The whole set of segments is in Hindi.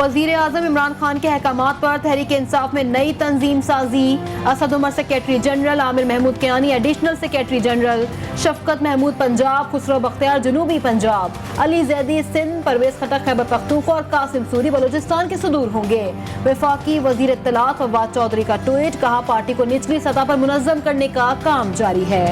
वजीर आजम इमरान खान के अहकामात पर तहरीक इंसाफ में नई तंजीम साजी। Asad Umar secretary general, Aamir Mahmood Kiani additional secretary general, Shafqat Mahmood Punjab, Khusro Bakhtiar जनूबी पंजाब, अली जैदी सिंध, परवेज खटक खैबर पख्तूनख्वा और कासिम सूरी बलूचिस्तान के सदूर होंगे। वफाकी वजीर इत्तलात फवाद चौधरी का ट्वीट, कहा पार्टी को निचली सतह पर मुनज़्ज़म करने का काम जारी है।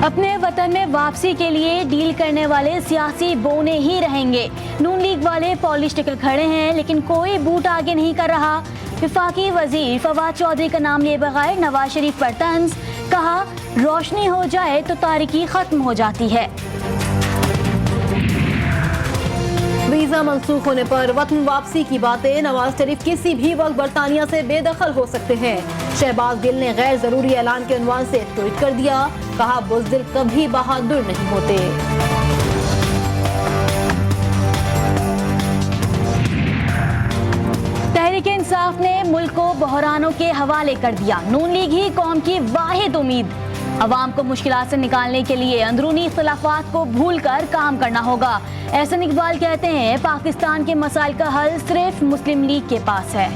अपने वतन में वापसी के लिए डील करने वाले सियासी बोने ही रहेंगे। नून लीग वाले पॉलिश टिकट खड़े हैं लेकिन कोई बूट आगे नहीं कर रहा। वफाकी वजीर फवाद चौधरी का नाम लिए बगैर नवाज शरीफ पर तंज, कहा रोशनी हो जाए तो तारीकी खत्म हो जाती है। वीजा मंसूख होने पर वतन वापसी की बातें, नवाज शरीफ किसी भी वक्त बरतानिया से बेदखल हो सकते हैं। शहबाज गिल ने गैर जरूरी ऐलान के उन्वान से ट्वीट कर दिया, कहा बुज़दिल कभी बहादुर नहीं होते। तहरीक इंसाफ ने मुल्क को बहरानों के हवाले कर दिया। नून लीग ही कौम की वाहिद उम्मीद। अवाम को मुश्किलात से निकालने के लिए अंदरूनी इख्तिलाफात को भूलकर काम करना होगा। एहसन इकबाल कहते हैं पाकिस्तान के मसाइल का हल सिर्फ मुस्लिम लीग के पास है।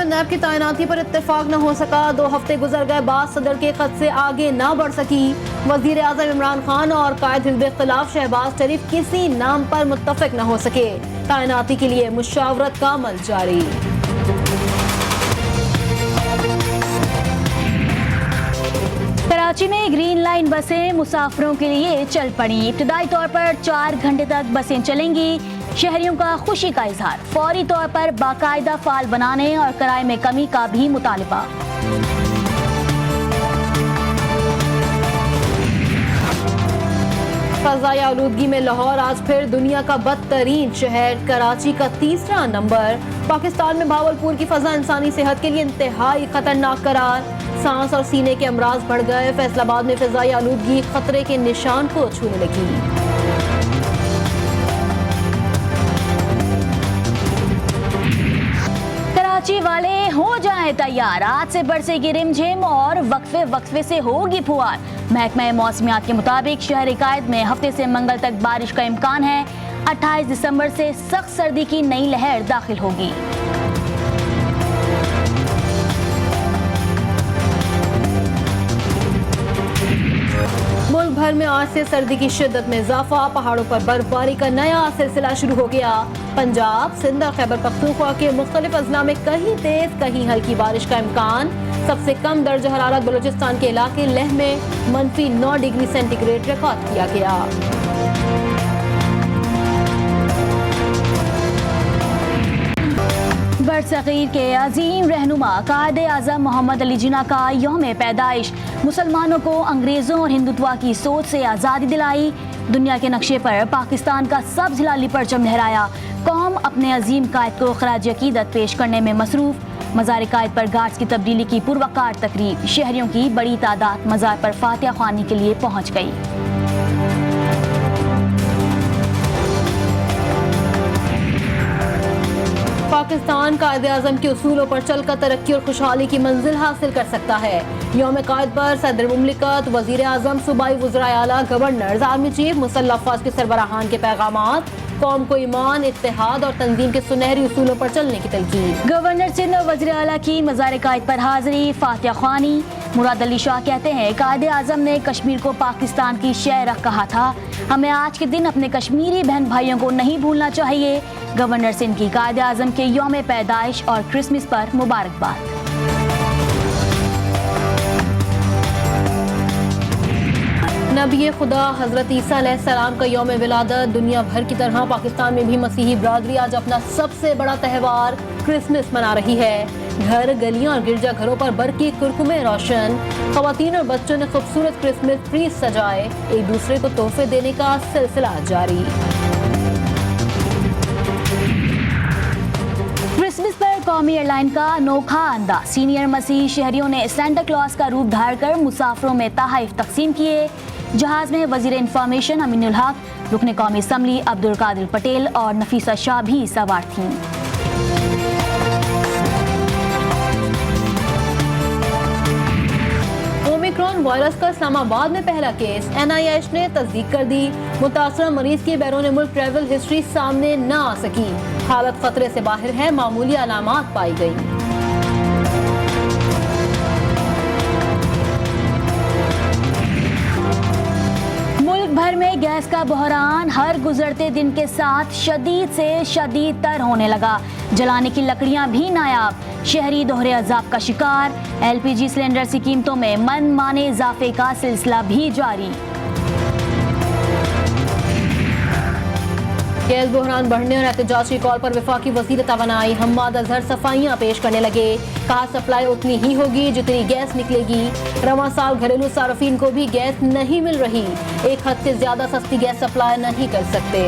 नैब की तैनाती पर इत्तेफाक न हो सका, 2 हफ्ते गुजर गए, बाद सदर के खत से आगे न बढ़ सकी। वजीर आजम इमरान खान और कायद हिज़्ब इख्तिलाफ शहबाज शरीफ किसी नाम पर मुत्तफिक न हो सके। तैनाती के लिए मुशावरत का अमल जारी। कराची में ग्रीन लाइन बसें मुसाफिरों के लिए चल पड़ी। इब्तदाई तौर पर 4 घंटे तक बसें चलेंगी। शहरियों का खुशी का इजहार, फौरी तौर पर बाकायदा फाल बनाने और किराए में कमी का भी मुतालिबा। फ़ज़ाई आलूदगी में लाहौर आज फिर दुनिया का बदतरीन शहर, कराची का 3रा नंबर। पाकिस्तान में भावलपुर की फ़ज़ा इंसानी सेहत के लिए इंतहाई खतरनाक करार। सांस और सीने के अमराज बढ़ गए। फैसलाबाद में फ़ज़ाई आलूदगी खतरे के निशान को छूने लगी। कराची वाले हो जाएं तैयार, आज से बरसेगी रिमझिम और वक्फे से होगी फुहार। महकमा मौसमियात के मुताबिक शहर कायद में हफ्ते से मंगल तक बारिश का इम्कान है। 28 दिसंबर से सख्त सर्दी की नई लहर दाखिल होगी। मुल्क भर में आज से सर्दी की शिद्दत में इजाफा, पहाड़ों पर बर्फबारी का नया सिलसिला शुरू हो गया। पंजाब, सिंध और खैबर पख्तूनख्वा के मुख्तलिफ अजला में कहीं तेज कहीं हल्की बारिश का इम्कान। सबसे कम दर्ज हरारत बलूचिस्तान के इलाके लेह में -9 डिग्री सेंटीग्रेड रिकॉर्ड किया गया। बरसगीर के अजीम रहनुमा कायदे आज़म मोहम्मद अली जिन्ना का यौम पैदाइश। मुसलमानों को अंग्रेज़ों और हिंदुत्व की सोच से आज़ादी दिलाई। दुनिया के नक्शे पर पाकिस्तान का सब्ज़ हिलाली परचम लहराया। कौम अपने अजीम कायद को खराज अकीदत पेश करने में मसरूफ़। मज़ार कायद पर गार्ड्स की तब्दीली की पुरवकार तकरीब। शहरियों की बड़ी तादाद मज़ार पर फातिहा ख्वानी के लिए पहुँच गई। पाकिस्तान कायदे आज़म के उसूलों पर चलकर तरक्की और खुशहाली की मंजिल हासिल कर सकता है। यौम कायद पर सदर मुमलिकत, वज़ीर आज़म, सूबाई वज़राए आला, गवर्नर, आर्मी चीफ, मुसल्लह अफ़वाज के सरबराहान के पैगामात, कौम को ईमान, इत्तेहाद और तंजीम के सुनहरी उसूलों पर चलने की तलकीन। गवर्नर सिंध और वज़ीर आला की मज़ार कायद पर हाज़िरी, फातिहा ख्वानी। मुराद अली शाह कहते हैं कायदे आज़म ने कश्मीर को पाकिस्तान की शहर कहा था। हमें आज के दिन अपने कश्मीरी बहन भाइयों को नहीं भूलना चाहिए। गवर्नर सिंध की कायदे आज़म के यौम पैदाइश और क्रिसमस पर मुबारकबाद। नबी खुदा हज़रत ईसा अलैहिस्सलाम का यौम विलादत। दुनिया भर की तरह पाकिस्तान में भी मसीही बरादरी आज अपना सबसे बड़ा त्यौहार क्रिसमस मना रही है। घर, गलियां और गिरजा घरों पर बरकी कुरकुमे रोशन। ख़वातीन और बच्चों ने खूबसूरत क्रिसमस ट्री सजाए। एक दूसरे को तोहफे देने का सिलसिला जारी। क्रिसमस पर कौमी एयरलाइन का अनोखा अंदाज। सीनियर मसीही शहरियों ने सेंटा क्लॉज का रूप धार कर मुसाफिरों में तोहफे तकसीम किए। जहाज में वजीर इंफॉर्मेशन अमीनुल हक, रुकन कौमी असम्बली अब्दुल कादिर पटेल और नफीसा शाह भी सवार थीं। वायरस का इस्लामाबाद में पहला केस, NIH ने तस्दीक कर दी। मुतासरा मरीज की बैरून मुल्क ट्रैवल हिस्ट्री सामने न आ सकी, हालत खतरे से बाहर है, मामूली अलामात पाई गई। भर में गैस का बहरान हर गुजरते दिन के साथ शदीद से शदीद तर होने लगा। जलाने की लकड़ियां भी नायाब, शहरी दोहरे अजाब का शिकार। LPG सिलेंडर की कीमतों में मनमाने इजाफे का सिलसिला भी जारी। गैस बहरान बढ़ने और एहतजाज की कॉल पर वफाकी वज़ीर तवानाई हम्माद अजहर सफाइयाँ पेश करने लगे। कहा सप्लाई उतनी ही होगी जितनी गैस निकलेगी। रवां साल घरेलू सार्फिन को भी गैस नहीं मिल रही, एक हद से ज्यादा सस्ती गैस सप्लाई नहीं कर सकते।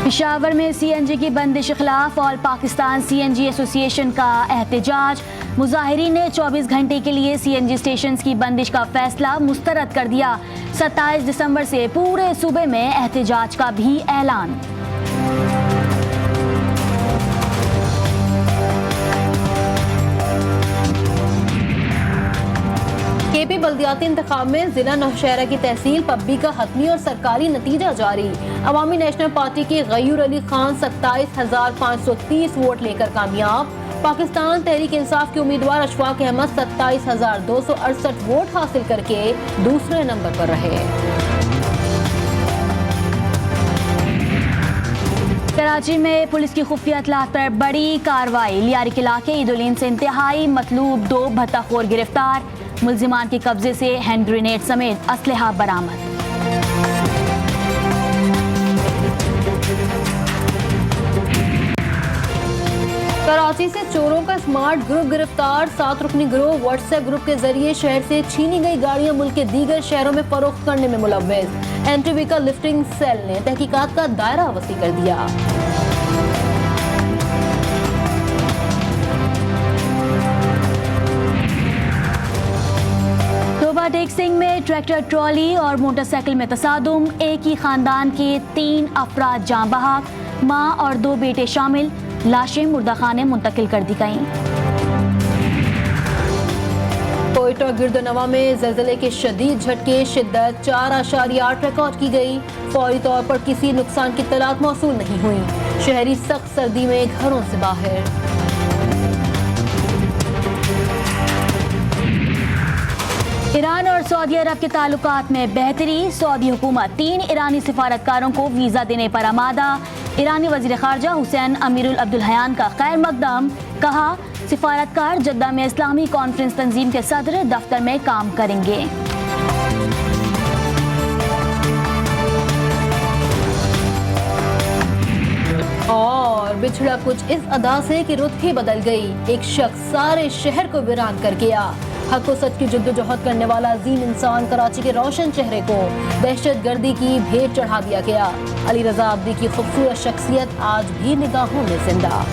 पेशावर में CNG की बंदिश के खिलाफ ऑल पाकिस्तान CNG एसोसिएशन का एहतजाज। मुजाहिरीन ने 24 घंटे के लिए CNG स्टेशन की बंदिश का फैसला मुस्तरद कर दिया। 27 दिसंबर से पूरे सूबे में एहतजाज का भी ऐलान। KP बल्दियाती इंतखाब में जिला नौशहरा की तहसील पब्बी का हतमी और सरकारी नतीजा जारी। अवामी नेशनल पार्टी के गयूर अली खान 27,530 वोट लेकर कामयाब। पाकिस्तान तहरीक इंसाफ के उम्मीदवार अशफाक अहमद 27,268 वोट हासिल करके दूसरे नंबर पर रहे। कराची में पुलिस की खुफिया इतलात पर बड़ी कार्रवाई। लियारिक इलाके ईदुलीन से इंतहाई मतलूब 2 भत्ताखोर गिरफ्तार। मुल्जिमान के कब्जे से हैंड ग्रेनेड समेत असलहा बरामद। कराची से चोरों का स्मार्ट ग्रुप गिरफ्तार। 7 रुकनी गिरोह व्हाट्सएप ग्रुप के जरिए शहर से छीनी गई गाड़ियां मुल्क के दीगर शहरों में फरोख्त करने में मुलव्वस। NTV का लिफ्टिंग सेल ने तहकीकात का दायरा वसी कर दिया। टेक्सिंग में ट्रैक्टर ट्रॉली और मोटरसाइकिल में तसादुम। एक ही खानदान के 3 अफराद जाँ बहक, माँ और 2 बेटे शामिल। लाशें मुर्दाखाने मुंतकिल कर दी गईं। कोयटा गिरदनवा में ज़लज़ले के शदीद झटके, शिद्दत 4.8 रिकॉर्ड की गई। फौरी तौर पर किसी नुकसान की इत्तलात मौसूल नहीं हुई। शहरी सख्त सर्दी में घरों से बाहर। ईरान और सऊदी अरब के ताल्लुकात में बेहतरी। सऊदी हुकूमत 3 ईरानी सिफारतकारों को वीज़ा देने पर आमादा। ईरानी वज़ीर ख़ारजा हुसैन अमीरुल अब्दुल्हयान का खैर मकदम। कहा सिफारतकार जद्दा में इस्लामी कॉन्फ्रेंस तंजीम के सदर दफ्तर में काम करेंगे। और बिछड़ा कुछ इस अदा से कि रुत ही बदल गई। एक शख्स सारे शहर को वीरान कर गया। हक व सच की जद्दोजहद करने वाला अजीम इंसान कराची के रोशन चेहरे को दहशतगर्दी की भेंट चढ़ा दिया गया। अली रजा अब्दी की खूबसूरत शख्सियत आज भी निगाहों में जिंदा।